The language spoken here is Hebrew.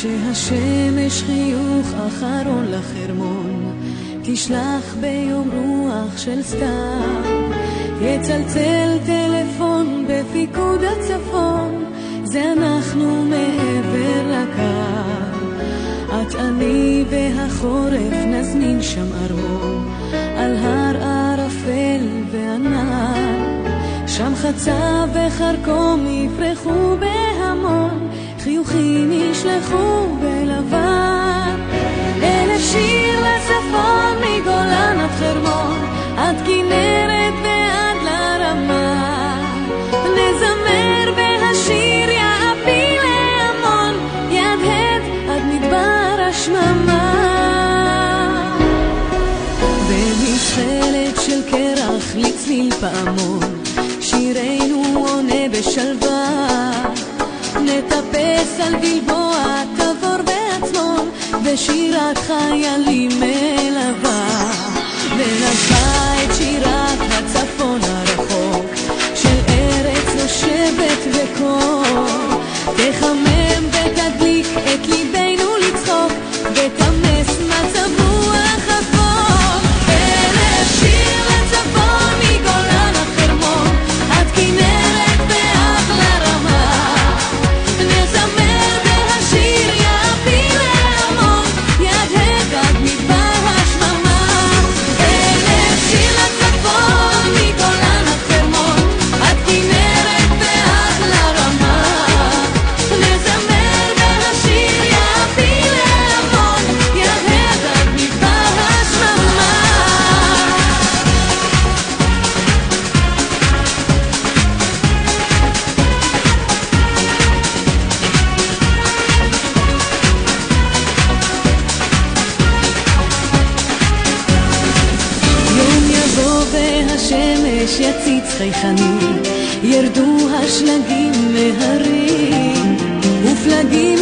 כשהשמש חיוך אחרון לחרמון תשלח ביום רוח של סתיו, יצלצל טלפון בפיקוד הצפון, זה אנחנו מעבר לקו. את אני והחורף נזמין שם ארמון על הר ערפל וענן, שם חצה וחרקום יפרחו בהמון, חיוכים ישלחו בלבן. 1000 שיר לצפון מגולן עד חרמון, עד כנרת ועד לרמה, נזמר והשיר יעפיל להמון, יהדהד עד מדבר השממה. במסחלת של קרח לצליל פעמון, שירנו עונה בשלווה, נטפס על גלבוע תבור בעצמון, ושירת חיילים מלווה, ונשבה את שירת הצפון הרחוק של ארץ נושבת וקור, תחמם ותדליק את ליבנו לצחוק, ותמס מצב רוח אפור. 1000 שיר לצפון מגולן עד חרמון, עד כנרת ועד לרמה, נזמר והשיר יעפיל להמון, יהדהד עד מדבר השממה. 1000 שיר לצפון מגולן עד חרמון, עד כנרת ועד לרמה, נזמר והשיר יעפיל להמון, יהדהד עד מדבר השממה. יום יבוא והשמש יציץ חייכנים, ירדו השלגים מהרים ופלגים